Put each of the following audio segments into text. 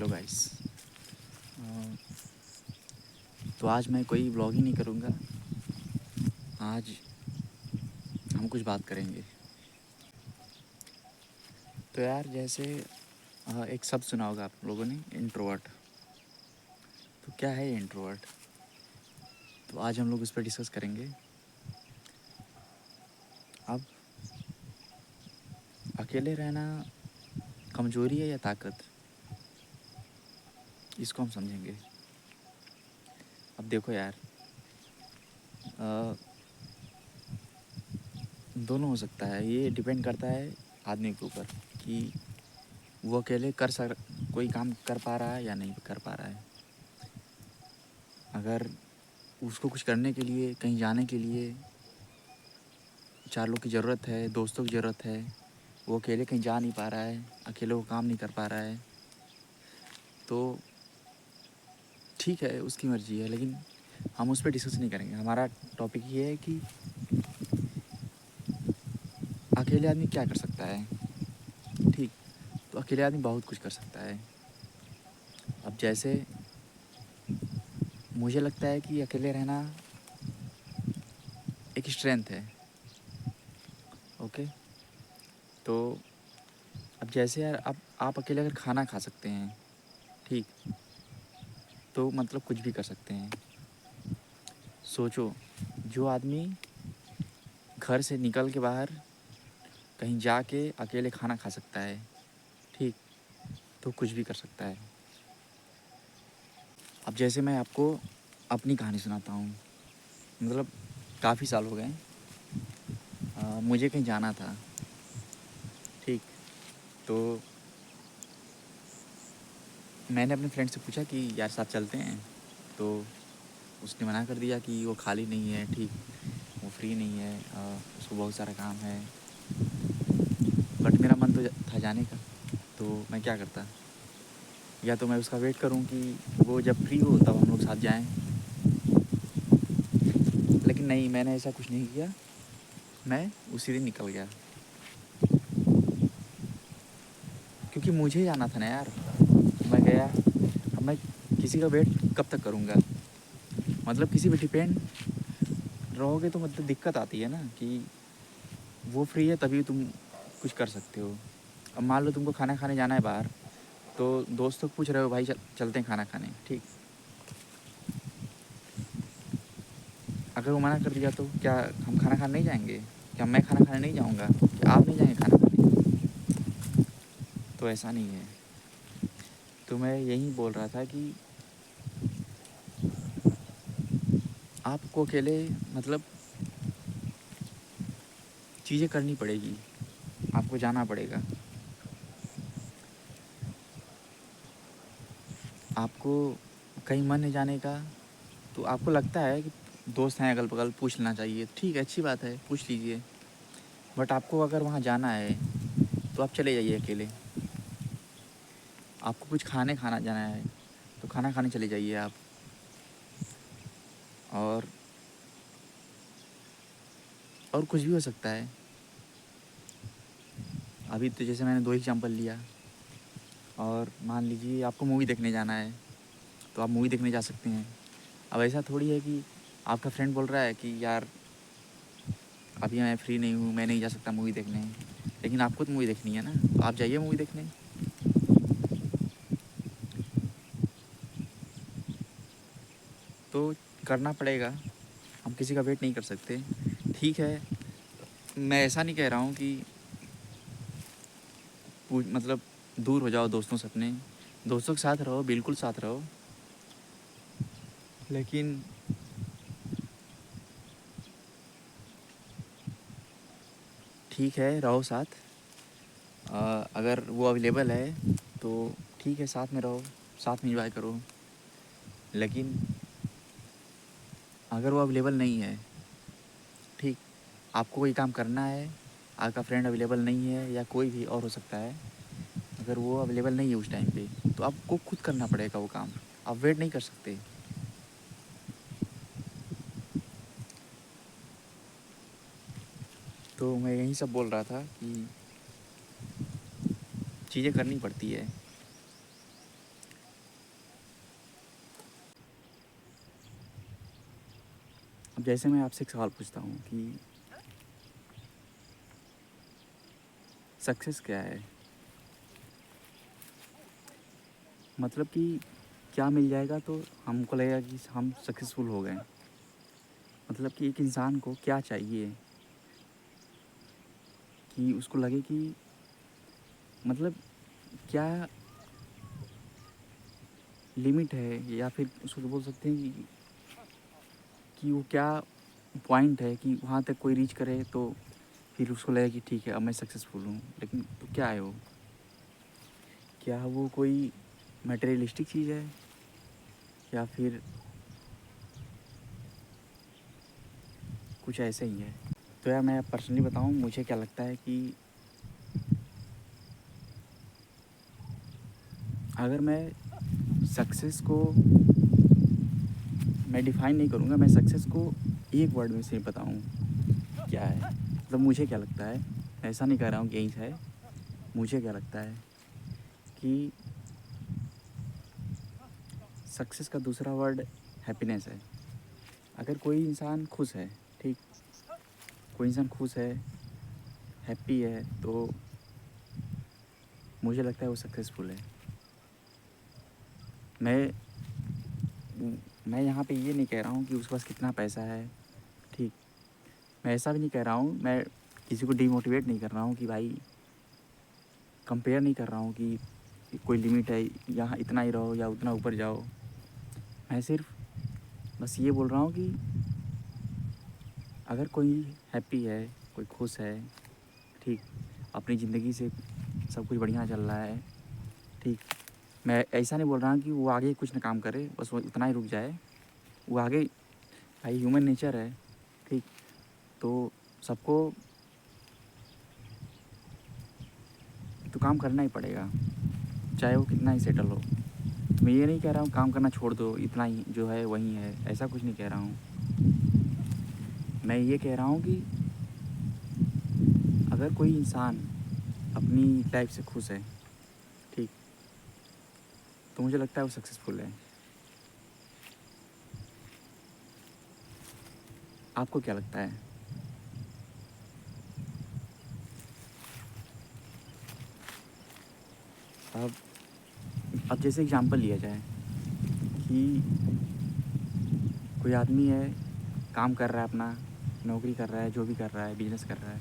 Hello guys. तो आज मैं कोई व्लॉग ही नहीं करूँगा। आज हम कुछ बात करेंगे। तो यार जैसे एक शब्द सुना होगा आप लोगों ने, इंट्रोवर्ट। तो क्या है ये इंट्रोवर्ट? तो आज हम लोग उस पर डिस्कस करेंगे। अब अकेले रहना कमज़ोरी है या ताकत, इसको हम समझेंगे। अब देखो यार, अ, दोनों हो सकता है। ये डिपेंड करता है आदमी के ऊपर कि वो अकेले कोई काम कर पा रहा है या नहीं कर पा रहा है। अगर उसको कुछ करने के लिए, कहीं जाने के लिए चार लोग की ज़रूरत है, दोस्तों की ज़रूरत है, वो अकेले कहीं जा नहीं पा रहा है, अकेले वो काम नहीं कर पा रहा है, तो ठीक है, उसकी मर्ज़ी है। लेकिन हम उस पर डिस्कस नहीं करेंगे। हमारा टॉपिक ये है कि अकेले आदमी क्या कर सकता है। ठीक, तो अकेले आदमी बहुत कुछ कर सकता है। अब जैसे मुझे लगता है कि अकेले रहना एक स्ट्रेंथ है। ओके, तो अब जैसे यार, अब आप अकेले अगर खाना खा सकते हैं, ठीक, तो मतलब कुछ भी कर सकते हैं। सोचो, जो आदमी घर से निकल के बाहर कहीं जाके अकेले खाना खा सकता है, ठीक, तो कुछ भी कर सकता है। अब जैसे मैं आपको अपनी कहानी सुनाता हूँ। मतलब काफ़ी साल हो गए, मुझे कहीं जाना था, ठीक, तो मैंने अपने फ्रेंड से पूछा कि यार साथ चलते हैं। तो उसने मना कर दिया कि वो खाली नहीं है, ठीक, वो फ्री नहीं है, उसको बहुत सारा काम है। बट मेरा मन तो था जाने का, तो मैं क्या करता, या तो मैं उसका वेट करूं कि वो जब फ्री हो तब हम लोग साथ जाएं। लेकिन नहीं, मैंने ऐसा कुछ नहीं किया। मैं उसी दिन निकल गया, क्योंकि मुझे जाना था ना यार। मैं गया। अब मैं किसी का वेट कब तक करूँगा? मतलब किसी पे डिपेंड रहोगे तो मतलब दिक्कत आती है ना, कि वो फ्री है तभी तुम कुछ कर सकते हो। अब मान लो तुमको खाना खाने जाना है बाहर, तो दोस्तों को पूछ रहे हो, भाई चलते हैं खाना खाने, ठीक। अगर वो मना कर दिया तो क्या हम खाना खाने नहीं जाएंगे? क्या मैं खाना खाने नहीं जाऊँगा? क्या आप नहीं जाएंगे खाना खाने? तो ऐसा नहीं है। तो मैं यही बोल रहा था कि आपको अकेले मतलब चीज़ें करनी पड़ेगी, आपको जाना पड़ेगा। आपको कहीं मन है जाने का, तो आपको लगता है कि दोस्त हैं अगल बगल, पूछ लेना चाहिए, ठीक है, अच्छी बात है, पूछ लीजिए। बट आपको अगर वहाँ जाना है तो आप चले जाइए अकेले। आपको कुछ खाना जाना है तो खाना खाने चले जाइए आप। और कुछ भी हो सकता है। अभी तो जैसे मैंने 2 एग्ज़ाम्पल लिया। और मान लीजिए आपको मूवी देखने जाना है, तो आप मूवी देखने जा सकते हैं। अब ऐसा थोड़ी है कि आपका फ्रेंड बोल रहा है कि यार अभी मैं फ्री नहीं हूँ, मैं नहीं जा सकता मूवी देखने, लेकिन आपको तो मूवी देखनी है ना, तो आप जाइए मूवी देखने। तो करना पड़ेगा, हम किसी का वेट नहीं कर सकते। ठीक है, मैं ऐसा नहीं कह रहा हूँ कि मतलब दूर हो जाओ दोस्तों से अपने। दोस्तों के साथ रहो, बिल्कुल साथ रहो, लेकिन ठीक है, रहो साथ। अगर वो अवेलेबल है तो ठीक है, साथ में रहो, साथ में एंजॉय करो। लेकिन अगर वो अवेलेबल नहीं है, ठीक, आपको कोई काम करना है, आपका फ्रेंड अवेलेबल नहीं है या कोई भी और हो सकता है, अगर वो अवेलेबल नहीं है उस टाइम पे, तो आपको खुद करना पड़ेगा वो काम। आप वेट नहीं कर सकते। तो मैं यही सब बोल रहा था कि चीज़ें करनी पड़ती है। अब जैसे मैं आपसे एक सवाल पूछता हूँ कि सक्सेस क्या है? मतलब कि क्या मिल जाएगा तो हमको लगेगा कि हम सक्सेसफुल हो गए? मतलब कि एक इंसान को क्या चाहिए कि उसको लगे कि मतलब क्या लिमिट है, या फिर उसको बोल सकते हैं कि वो क्या पॉइंट है कि वहाँ तक कोई रीच करे तो फिर उसको लगे कि ठीक है अब मैं सक्सेसफुल हूँ। लेकिन तो क्या है वो? क्या वो कोई मटेरियलिस्टिक चीज़ है, या फिर कुछ ऐसे ही है? तो यार मैं पर्सनली बताऊँ, मुझे क्या लगता है कि अगर मैं सक्सेस को मैं डिफ़ाइन नहीं करूँगा, मैं सक्सेस को एक वर्ड में से बताऊँ क्या है। मतलब मुझे क्या लगता है, ऐसा नहीं कह रहा हूँ कि यही है, मुझे क्या लगता है कि सक्सेस का दूसरा वर्ड हैप्पीनेस है। अगर कोई इंसान खुश है, ठीक, कोई इंसान खुश है, हैप्पी है, तो मुझे लगता है वो सक्सेसफुल है। मैं मैं यहाँ पे ये नहीं कह रहा हूँ कि उसके पास कितना पैसा है, ठीक, मैं ऐसा भी नहीं कह रहा हूँ, मैं किसी को डिमोटिवेट नहीं कर रहा हूँ कि भाई कंपेयर नहीं कर रहा हूँ कि कोई लिमिट है, यहाँ इतना ही रहो या उतना ऊपर जाओ। मैं सिर्फ बस ये बोल रहा हूँ कि अगर कोई हैप्पी है, कोई खुश है, ठीक, अपनी ज़िंदगी से सब कुछ बढ़िया चल रहा है, ठीक, मैं ऐसा नहीं बोल रहा हूँ कि वो आगे कुछ ना काम करे, बस वो उतना ही रुक जाए। वो आगे, भाई ह्यूमन नेचर है, ठीक, तो सबको तो काम करना ही पड़ेगा, चाहे वो कितना ही सेटल हो। मैं ये नहीं कह रहा हूँ काम करना छोड़ दो, इतना ही जो है वही है, ऐसा कुछ नहीं कह रहा हूँ। मैं ये कह रहा हूँ कि अगर कोई इंसान अपनी लाइफ से खुश है, ठीक, तो मुझे लगता है वो सक्सेसफुल है। आपको क्या लगता है? अब जैसे एग्जांपल लिया जाए कि कोई आदमी है, काम कर रहा है, अपना नौकरी कर रहा है, जो भी कर रहा है, बिजनेस कर रहा है,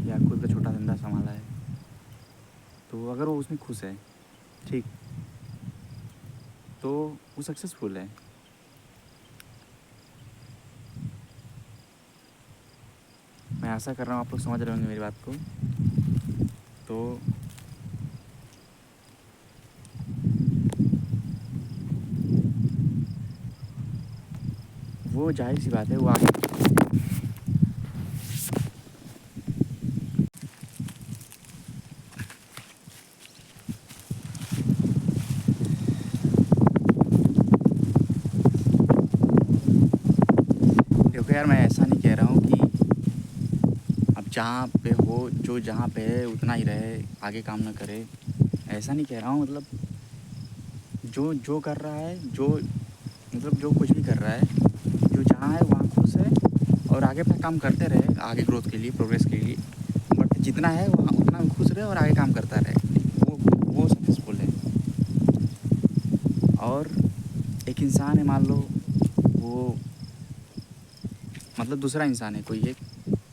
या खुद का छोटा धंधा संभाला है, तो अगर वो उसमें खुश है, ठीक, तो वो सक्सेसफुल है। मैं आशा कर रहा हूँ आप लोग समझ रहे होंगे मेरी बात को। तो वो जाहिर सी बात है, वो आगे देखो यार, मैं ऐसा नहीं कह रहा हूँ कि अब जहाँ पे हो, जो जहाँ पे है उतना ही रहे, आगे काम ना करे, ऐसा नहीं कह रहा हूँ। मतलब जो जो कर रहा है, जो मतलब जो कुछ भी कर रहा है, जो जहाँ है वहाँ खुश है, और आगे अपना काम करते रहे, आगे ग्रोथ के लिए, प्रोग्रेस के लिए। बट जितना है वहाँ उतना खुश रहे और आगे काम करता रहे, वो सक्सेसफुल है। और एक इंसान है, मान लो वो मतलब दूसरा इंसान है कोई एक,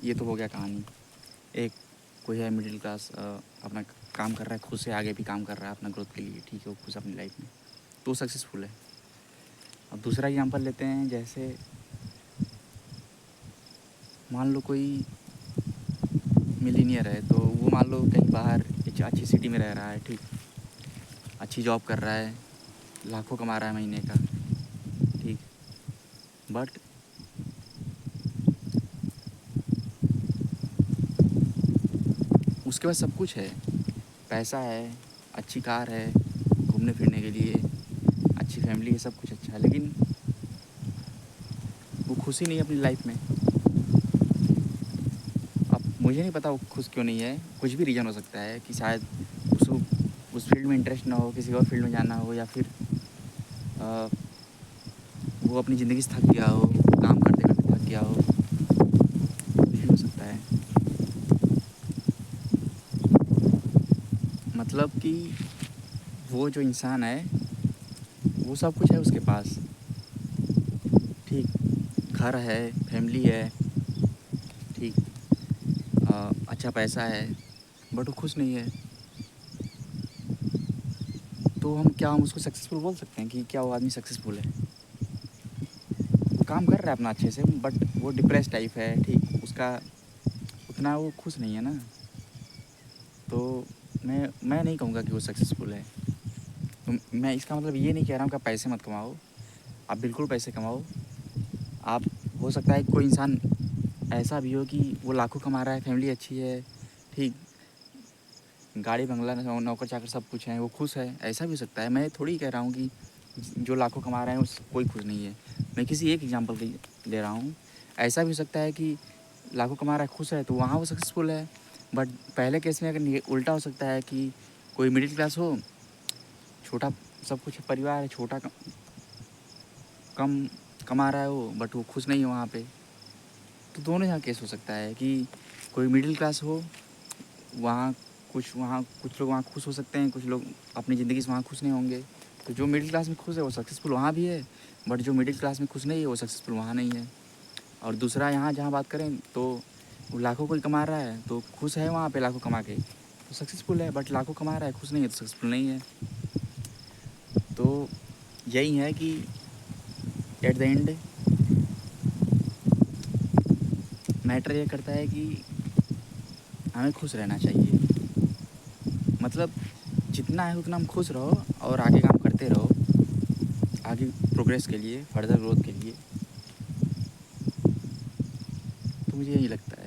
ये तो हो गया कहानी। एक कोई है मिडिल क्लास, अपना काम कर रहा है, खुद से आगे भी काम कर रहा है अपना ग्रोथ के लिए, ठीक है, वो खुश अपनी लाइफ में, तो सक्सेसफुल है। अब दूसरा एग्जांपल लेते हैं, जैसे मान लो कोई मिलीनियर है, तो वो मान लो कहीं बाहर एक अच्छी सिटी में रह रहा है, ठीक, अच्छी जॉब कर रहा है, लाखों कमा रहा है महीने का, ठीक, बट उसके पास सब कुछ है, पैसा है, अच्छी कार है घूमने फिरने के लिए, अच्छी फैमिली है, सब कुछ अच्छा है, लेकिन वो खुश ही नहीं है अपनी लाइफ में। अब मुझे नहीं पता वो खुश क्यों नहीं है, कुछ भी रीज़न हो सकता है कि शायद उसको उस फील्ड में इंटरेस्ट ना हो, किसी और फील्ड में जाना हो, या फिर वो अपनी ज़िंदगी से थक गया हो, काम करते करते थक मतलब कि वो जो इंसान है वो सब कुछ है उसके पास, ठीक, घर है, फैमिली है, ठीक, अच्छा पैसा है, बट वो खुश नहीं है। तो हम उसको सक्सेसफुल बोल सकते हैं कि क्या वो आदमी सक्सेसफुल है? वो काम कर रहा है अपना अच्छे से, बट वो डिप्रेस टाइप है, ठीक, उसका उतना वो खुश नहीं है ना। तो मैं नहीं कहूँगा कि वो सक्सेसफुल है। तो मैं इसका मतलब ये नहीं कह रहा हूँ कि आप पैसे मत कमाओ, आप बिल्कुल पैसे कमाओ। आप, हो सकता है कोई इंसान ऐसा भी हो कि वो लाखों कमा रहा है, फैमिली अच्छी है, ठीक, गाड़ी बंगला नौकर चाकर सब कुछ है, वो खुश है, ऐसा भी हो सकता है। मैं थोड़ी कह रहा हूँ कि जो लाखों कमा रहे हैं उस कोई खुश नहीं है। मैं किसी एक एग्जांपल ले रहा हूँ। ऐसा भी हो सकता है कि लाखों कमा रहा है, खुश है, तो वहाँ वो सक्सेसफुल है। बट पहले केस में अगर उल्टा हो सकता है कि कोई मिडिल क्लास हो, छोटा सब कुछ परिवार है, छोटा कम कमा रहा है वो, बट वो खुश नहीं है वहाँ पे। तो दोनों यहाँ केस हो सकता है कि कोई मिडिल क्लास हो, वहाँ कुछ लोग वहाँ खुश हो सकते हैं, कुछ लोग अपनी ज़िंदगी से वहाँ खुश नहीं होंगे। तो जो मिडिल क्लास में खुश है वो सक्सेसफुल वहाँ भी है, बट जो मिडिल क्लास में खुश नहीं है वो सक्सेसफुल वहाँ नहीं है। और दूसरा यहाँ जहाँ बात करें तो वो लाखों कोई कमा रहा है तो खुश है वहाँ पे, लाखों कमा के तो सक्सेसफुल है, बट लाखों कमा रहा है खुश नहीं है तो सक्सेसफुल नहीं है। तो यही है कि एट द एंड मैटर ये करता है कि हमें खुश रहना चाहिए। मतलब जितना है उतना हम खुश रहो और आगे काम करते रहो, आगे प्रोग्रेस के लिए, फर्दर ग्रोथ के लिए। तो मुझे यही लगता है।